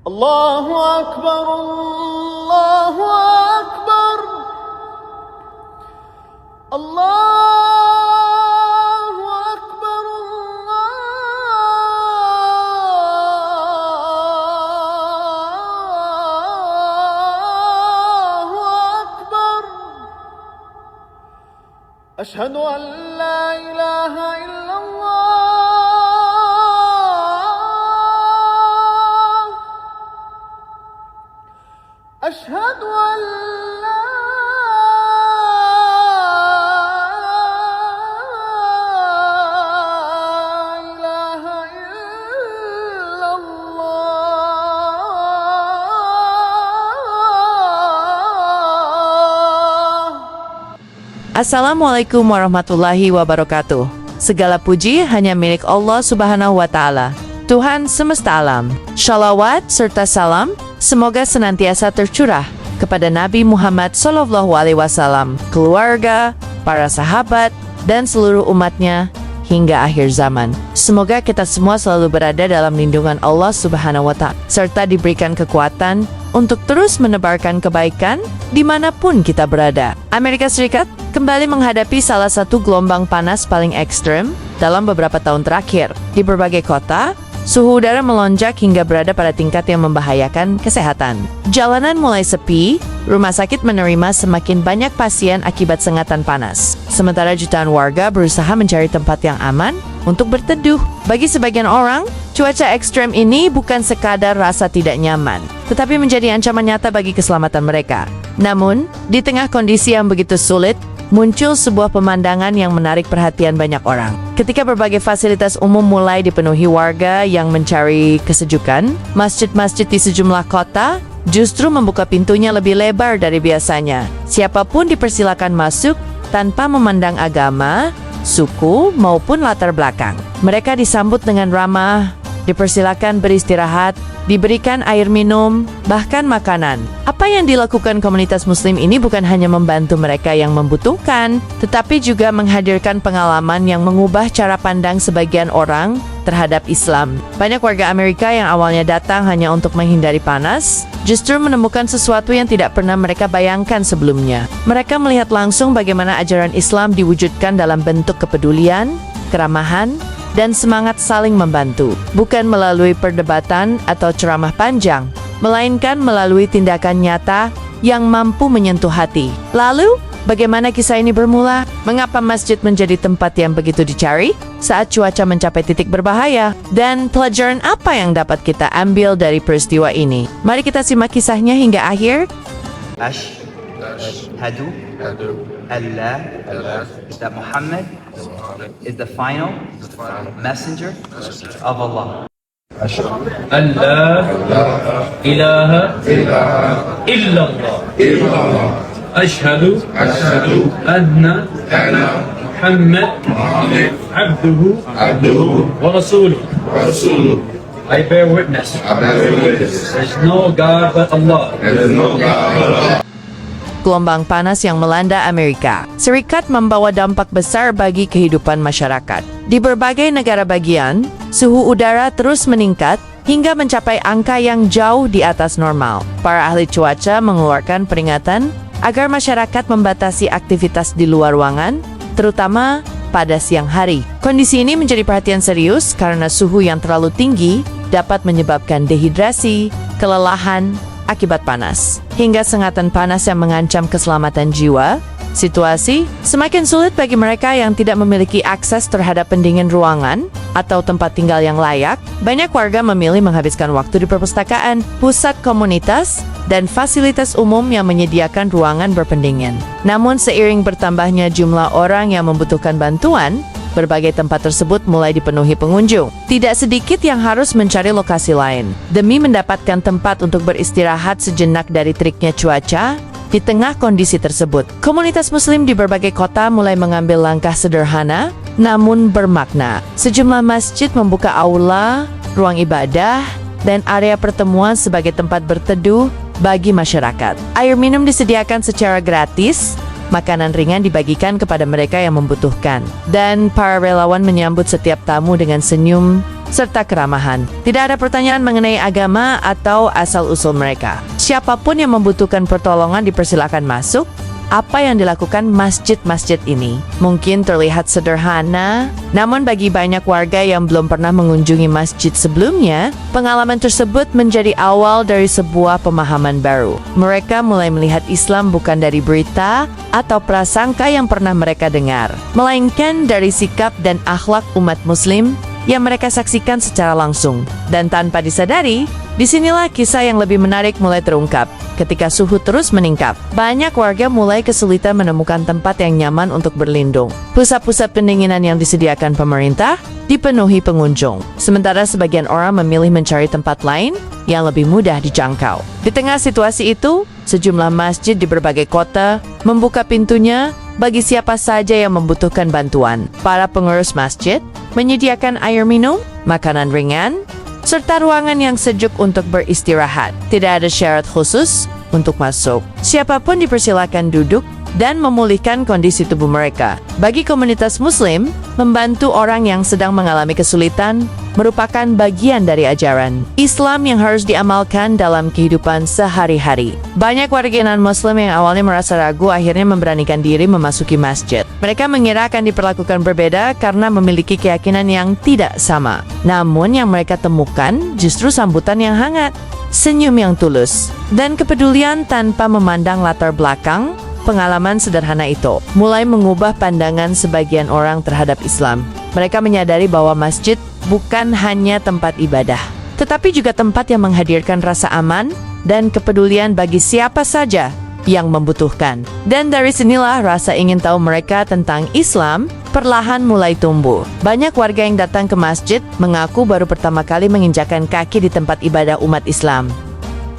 الله أكبر الله أكبر الله أكبر الله أكبر أشهد أن لا إله إلا الله أشهد أن لا إله إلا الله. Assalamualaikum warahmatullahi wabarakatuh. Segala puji hanya milik Allah Subhanahu wa Ta'ala, Tuhan semesta alam. Shalawat serta salam semoga senantiasa tercurah kepada Nabi Muhammad SAW, keluarga, para sahabat, dan seluruh umatnya hingga akhir zaman. Semoga kita semua selalu berada dalam lindungan Allah Subhanahu wa Ta'ala, serta diberikan kekuatan untuk terus menebarkan kebaikan dimanapun kita berada. Amerika Serikat kembali menghadapi salah satu gelombang panas paling ekstrem dalam beberapa tahun terakhir. Di berbagai kota, suhu udara melonjak hingga berada pada tingkat yang membahayakan kesehatan. Jalanan mulai sepi, rumah sakit menerima semakin banyak pasien akibat sengatan panas. Sementara jutaan warga berusaha mencari tempat yang aman untuk berteduh. Bagi sebagian orang, cuaca ekstrem ini bukan sekadar rasa tidak nyaman, tetapi menjadi ancaman nyata bagi keselamatan mereka. Namun, di tengah kondisi yang begitu sulit, muncul sebuah pemandangan yang menarik perhatian banyak orang. Ketika berbagai fasilitas umum mulai dipenuhi warga yang mencari kesejukan, masjid-masjid di sejumlah kota justru membuka pintunya lebih lebar dari biasanya. Siapapun dipersilakan masuk tanpa memandang agama, suku, maupun latar belakang. Mereka disambut dengan ramah, dipersilakan beristirahat, diberikan air minum, bahkan makanan. Apa yang dilakukan komunitas muslim ini bukan hanya membantu mereka yang membutuhkan, tetapi juga menghadirkan pengalaman yang mengubah cara pandang sebagian orang terhadap Islam. Banyak warga Amerika yang awalnya datang hanya untuk menghindari panas, justru menemukan sesuatu yang tidak pernah mereka bayangkan sebelumnya. Mereka melihat langsung bagaimana ajaran Islam diwujudkan dalam bentuk kepedulian, keramahan, dan semangat saling membantu, bukan melalui perdebatan atau ceramah panjang, melainkan melalui tindakan nyata yang mampu menyentuh hati. Lalu, bagaimana kisah ini bermula? Mengapa masjid menjadi tempat yang begitu dicari saat cuaca mencapai titik berbahaya? Dan pelajaran apa yang dapat kita ambil dari peristiwa ini? Mari kita simak kisahnya hingga akhir. Ashhadu Allah that Muhammad is the final messenger of Allah. أن لا إله إلا الله أشهد أن محمد عبده ورسوله I bear witness there's no God but Allah. Gelombang panas yang melanda Amerika Serikat membawa dampak besar bagi kehidupan masyarakat. Di berbagai negara bagian, suhu udara terus meningkat hingga mencapai angka yang jauh di atas normal. Para ahli cuaca mengeluarkan peringatan agar masyarakat membatasi aktivitas di luar ruangan, terutama pada siang hari. Kondisi ini menjadi perhatian serius karena suhu yang terlalu tinggi dapat menyebabkan dehidrasi, kelelahan, akibat panas, hingga sengatan panas yang mengancam keselamatan jiwa. Situasi semakin sulit bagi mereka yang tidak memiliki akses terhadap pendingin ruangan atau tempat tinggal yang layak. Banyak warga memilih menghabiskan waktu di perpustakaan, pusat komunitas, dan fasilitas umum yang menyediakan ruangan berpendingin. Namun seiring bertambahnya jumlah orang yang membutuhkan bantuan, berbagai tempat tersebut mulai dipenuhi pengunjung. Tidak sedikit yang harus mencari lokasi lain demi mendapatkan tempat untuk beristirahat sejenak dari teriknya cuaca. Di tengah kondisi tersebut, komunitas muslim di berbagai kota mulai mengambil langkah sederhana namun bermakna. Sejumlah masjid membuka aula, ruang ibadah, dan area pertemuan sebagai tempat berteduh bagi masyarakat. Air minum disediakan secara gratis, makanan ringan dibagikan kepada mereka yang membutuhkan, dan para relawan menyambut setiap tamu dengan senyum serta keramahan. Tidak ada pertanyaan mengenai agama atau asal-usul mereka. Siapapun yang membutuhkan pertolongan dipersilakan masuk. Apa yang dilakukan masjid-masjid ini mungkin terlihat sederhana, namun bagi banyak warga yang belum pernah mengunjungi masjid sebelumnya, pengalaman tersebut menjadi awal dari sebuah pemahaman baru. Mereka mulai melihat Islam bukan dari berita atau prasangka yang pernah mereka dengar, melainkan dari sikap dan akhlak umat Muslim yang mereka saksikan secara langsung. Dan tanpa disadari, disinilah kisah yang lebih menarik mulai terungkap. Ketika suhu terus meningkat, banyak warga mulai kesulitan menemukan tempat yang nyaman untuk berlindung. Pusat-pusat pendinginan yang disediakan pemerintah dipenuhi pengunjung, sementara sebagian orang memilih mencari tempat lain yang lebih mudah dijangkau. Di tengah situasi itu, sejumlah masjid di berbagai kota membuka pintunya bagi siapa saja yang membutuhkan bantuan. Para pengurus masjid menyediakan air minum, makanan ringan, serta ruangan yang sejuk untuk beristirahat. Tidak ada syarat khusus untuk masuk. Siapapun dipersilakan duduk dan memulihkan kondisi tubuh mereka. Bagi komunitas Muslim, membantu orang yang sedang mengalami kesulitan merupakan bagian dari ajaran Islam yang harus diamalkan dalam kehidupan sehari-hari. Banyak warga non-Muslim yang awalnya merasa ragu akhirnya memberanikan diri memasuki masjid. Mereka mengira akan diperlakukan berbeda karena memiliki keyakinan yang tidak sama. Namun yang mereka temukan justru sambutan yang hangat, senyum yang tulus, dan kepedulian tanpa memandang latar belakang. Pengalaman sederhana itu mulai mengubah pandangan sebagian orang terhadap Islam. Mereka menyadari bahwa masjid bukan hanya tempat ibadah, tetapi juga tempat yang menghadirkan rasa aman dan kepedulian bagi siapa saja yang membutuhkan. Dan dari sinilah rasa ingin tahu mereka tentang Islam perlahan mulai tumbuh. Banyak warga yang datang ke masjid mengaku baru pertama kali menginjakkan kaki di tempat ibadah umat Islam.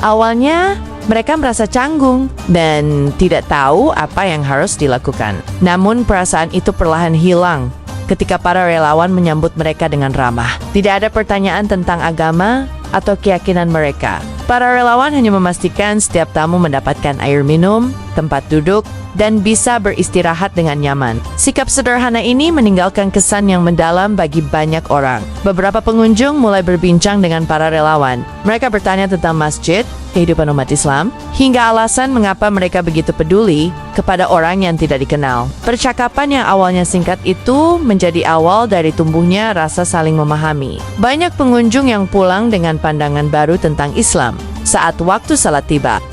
Awalnya, mereka merasa canggung dan tidak tahu apa yang harus dilakukan. Namun perasaan itu perlahan hilang ketika para relawan menyambut mereka dengan ramah. Tidak ada pertanyaan tentang agama atau keyakinan mereka. Para relawan hanya memastikan setiap tamu mendapatkan air minum, tempat duduk, dan bisa beristirahat dengan nyaman. Sikap sederhana ini meninggalkan kesan yang mendalam bagi banyak orang. Beberapa pengunjung mulai berbincang dengan para relawan. Mereka bertanya tentang masjid, kehidupan umat Islam, hingga alasan mengapa mereka begitu peduli kepada orang yang tidak dikenal. Percakapan yang awalnya singkat itu menjadi awal dari tumbuhnya rasa saling memahami. Banyak pengunjung yang pulang dengan pandangan baru tentang Islam saat waktu salat tiba.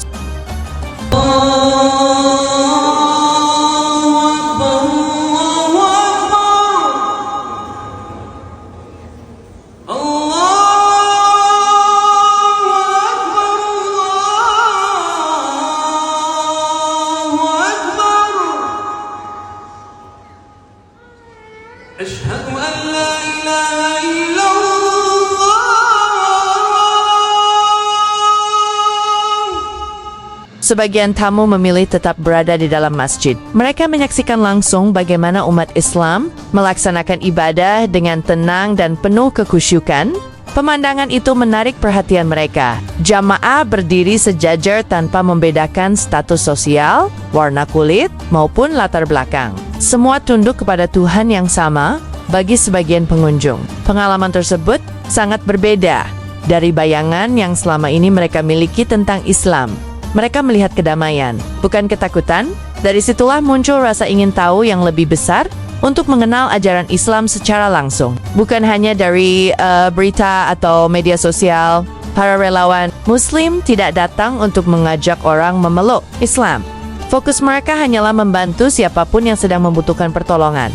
Sebagian tamu memilih tetap berada di dalam masjid. Mereka menyaksikan langsung bagaimana umat Islam melaksanakan ibadah dengan tenang dan penuh kekhusyukan. Pemandangan itu menarik perhatian mereka. Jamaah berdiri sejajar tanpa membedakan status sosial, warna kulit, maupun latar belakang. Semua tunduk kepada Tuhan yang sama bagi sebagian pengunjung. Pengalaman tersebut sangat berbeda dari bayangan yang selama ini mereka miliki tentang Islam. Mereka melihat kedamaian, bukan ketakutan. Dari situlah muncul rasa ingin tahu yang lebih besar untuk mengenal ajaran Islam secara langsung. Bukan hanya dari berita atau media sosial. Para relawan Muslim tidak datang untuk mengajak orang memeluk Islam. Fokus mereka hanyalah membantu siapapun yang sedang membutuhkan pertolongan.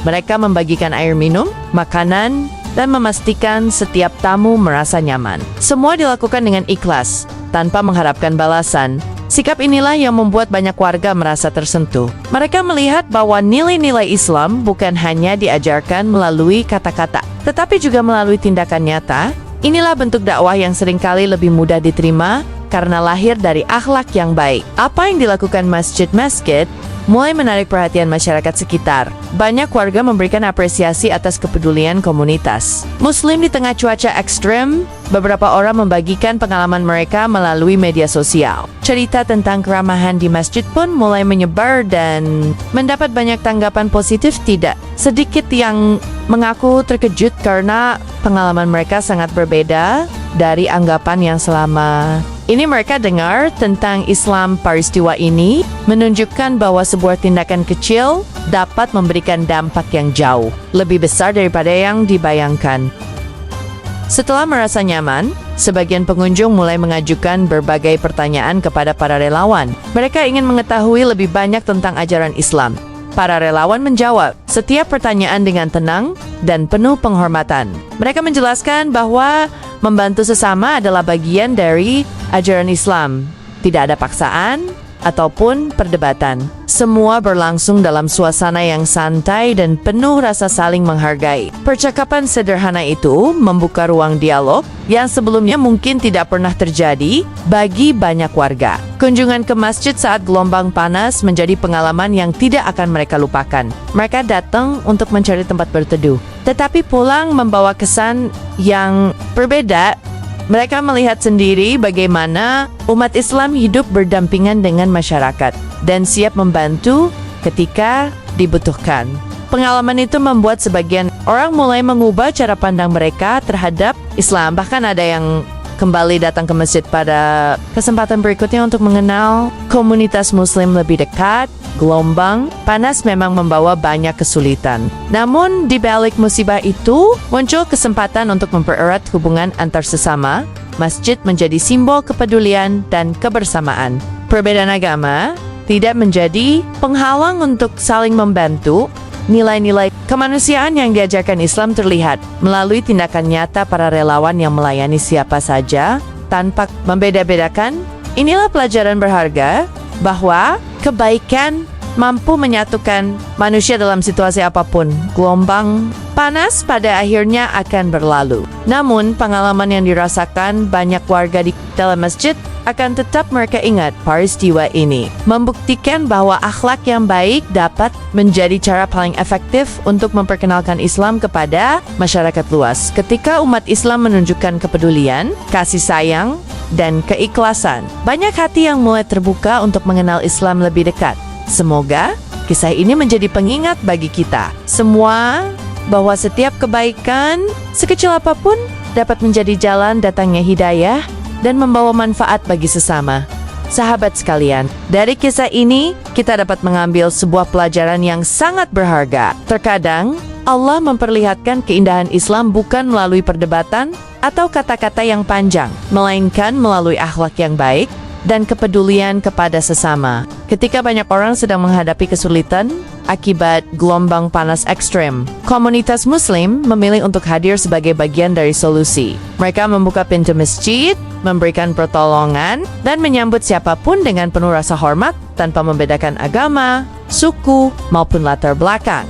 Mereka membagikan air minum, makanan, dan memastikan setiap tamu merasa nyaman. Semua dilakukan dengan ikhlas, tanpa mengharapkan balasan. Sikap inilah yang membuat banyak warga merasa tersentuh. Mereka melihat bahwa nilai-nilai Islam bukan hanya diajarkan melalui kata-kata, tetapi juga melalui tindakan nyata. Inilah bentuk dakwah yang seringkali lebih mudah diterima karena lahir dari akhlak yang baik. Apa yang dilakukan masjid-masjid mulai menarik perhatian masyarakat sekitar. Banyak warga memberikan apresiasi atas kepedulian komunitas Muslim di tengah cuaca ekstrem. Beberapa orang membagikan pengalaman mereka melalui media sosial. Cerita tentang keramahan di masjid pun mulai menyebar dan mendapat banyak tanggapan positif. Tidak sedikit yang mengaku terkejut karena pengalaman mereka sangat berbeda dari anggapan yang selama ini mereka dengar tentang Islam. Peristiwa ini menunjukkan bahwa sebuah tindakan kecil dapat memberikan dampak yang jauh lebih besar daripada yang dibayangkan. Setelah merasa nyaman, sebagian pengunjung mulai mengajukan berbagai pertanyaan kepada para relawan. Mereka ingin mengetahui lebih banyak tentang ajaran Islam. Para relawan menjawab setiap pertanyaan dengan tenang dan penuh penghormatan. Mereka menjelaskan bahwa membantu sesama adalah bagian dari ajaran Islam. Tidak ada paksaan ataupun perdebatan. Semua berlangsung dalam suasana yang santai dan penuh rasa saling menghargai. Percakapan sederhana itu membuka ruang dialog yang sebelumnya mungkin tidak pernah terjadi bagi banyak warga. Kunjungan ke masjid saat gelombang panas menjadi pengalaman yang tidak akan mereka lupakan. Mereka datang untuk mencari tempat berteduh, tetapi pulang membawa kesan yang berbeda. Mereka melihat sendiri bagaimana umat Islam hidup berdampingan dengan masyarakat dan siap membantu ketika dibutuhkan. Pengalaman itu membuat sebagian orang mulai mengubah cara pandang mereka terhadap Islam. Bahkan ada yang kembali datang ke masjid pada kesempatan berikutnya untuk mengenal komunitas Muslim lebih dekat. Gelombang panas memang membawa banyak kesulitan. Namun di balik musibah itu muncul kesempatan untuk mempererat hubungan antar sesama. Masjid menjadi simbol kepedulian dan kebersamaan. Perbedaan agama tidak menjadi penghalang untuk saling membantu. Nilai-nilai kemanusiaan yang diajarkan Islam terlihat melalui tindakan nyata para relawan yang melayani siapa saja tanpa membeda-bedakan. Inilah pelajaran berharga bahwa kebaikan mampu menyatukan manusia dalam situasi apapun. Gelombang panas pada akhirnya akan berlalu. Namun, pengalaman yang dirasakan banyak warga di dalam masjid akan tetap mereka ingat. Peristiwa ini membuktikan bahwa akhlak yang baik dapat menjadi cara paling efektif untuk memperkenalkan Islam kepada masyarakat luas. Ketika umat Islam menunjukkan kepedulian, kasih sayang, dan keikhlasan, banyak hati yang mulai terbuka untuk mengenal Islam lebih dekat. Semoga kisah ini menjadi pengingat bagi kita semua bahwa setiap kebaikan, sekecil apapun, dapat menjadi jalan datangnya hidayah dan membawa manfaat bagi sesama. Sahabat sekalian, dari kisah ini kita dapat mengambil sebuah pelajaran yang sangat berharga. Terkadang Allah memperlihatkan keindahan Islam bukan melalui perdebatan atau kata-kata yang panjang, melainkan melalui akhlak yang baik dan kepedulian kepada sesama. Ketika banyak orang sedang menghadapi kesulitan akibat gelombang panas ekstrem, komunitas Muslim memilih untuk hadir sebagai bagian dari solusi. Mereka membuka pintu masjid, memberikan pertolongan, dan menyambut siapapun dengan penuh rasa hormat tanpa membedakan agama, suku, maupun latar belakang.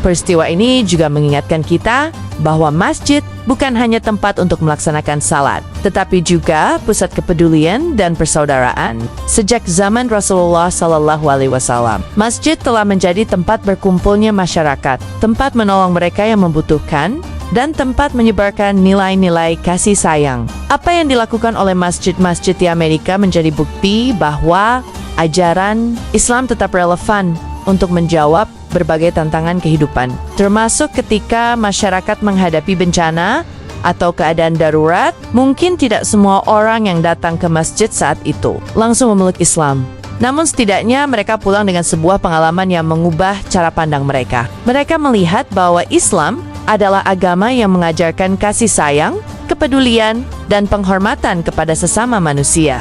Peristiwa ini juga mengingatkan kita bahwa masjid bukan hanya tempat untuk melaksanakan salat, tetapi juga pusat kepedulian dan persaudaraan. Sejak zaman Rasulullah SAW, masjid telah menjadi tempat berkumpulnya masyarakat, tempat menolong mereka yang membutuhkan, dan tempat menyebarkan nilai-nilai kasih sayang. Apa yang dilakukan oleh masjid-masjid di Amerika menjadi bukti bahwa ajaran Islam tetap relevan untuk menjawab berbagai tantangan kehidupan, termasuk ketika masyarakat menghadapi bencana atau keadaan darurat. Mungkin tidak semua orang yang datang ke masjid saat itu langsung memeluk Islam. Namun setidaknya mereka pulang dengan sebuah pengalaman yang mengubah cara pandang mereka. Mereka melihat bahwa Islam adalah agama yang mengajarkan kasih sayang, kepedulian, dan penghormatan kepada sesama manusia.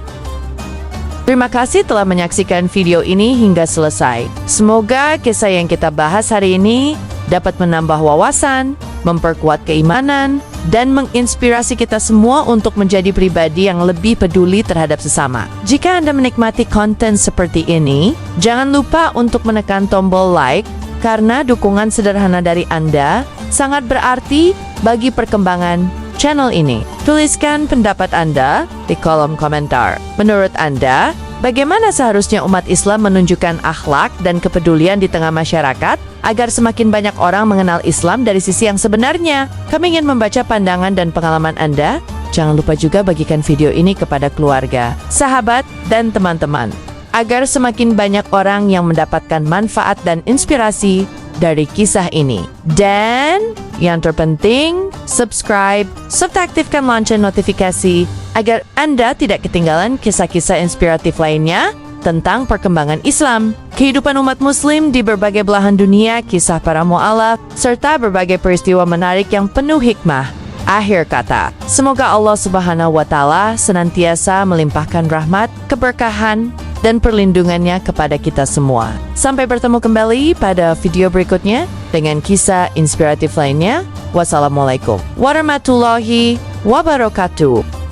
Terima kasih telah menyaksikan video ini hingga selesai. Semoga kisah yang kita bahas hari ini dapat menambah wawasan, memperkuat keimanan, dan menginspirasi kita semua untuk menjadi pribadi yang lebih peduli terhadap sesama. Jika Anda menikmati konten seperti ini, jangan lupa untuk menekan tombol like, karena dukungan sederhana dari Anda sangat berarti bagi perkembangan channel ini. Tuliskan pendapat Anda di kolom komentar. Menurut Anda, bagaimana seharusnya umat Islam menunjukkan akhlak dan kepedulian di tengah masyarakat agar semakin banyak orang mengenal Islam dari sisi yang sebenarnya? Kami ingin membaca pandangan dan pengalaman Anda. Jangan lupa juga bagikan video ini kepada keluarga, sahabat, dan teman-teman. agar semakin banyak orang yang mendapatkan manfaat dan inspirasi dari kisah ini. Dan yang terpenting, subscribe serta aktifkan lonceng notifikasi agar Anda tidak ketinggalan kisah-kisah inspiratif lainnya tentang perkembangan Islam, kehidupan umat muslim di berbagai belahan dunia, kisah para mu'alaf, serta berbagai peristiwa menarik yang penuh hikmah. Akhir kata, semoga Allah Subhanahu wa Ta'ala senantiasa melimpahkan rahmat, keberkahan, dan perlindungannya kepada kita semua. Sampai bertemu kembali pada video berikutnya dengan kisah inspiratif lainnya. Wassalamualaikum warahmatullahi wabarakatuh.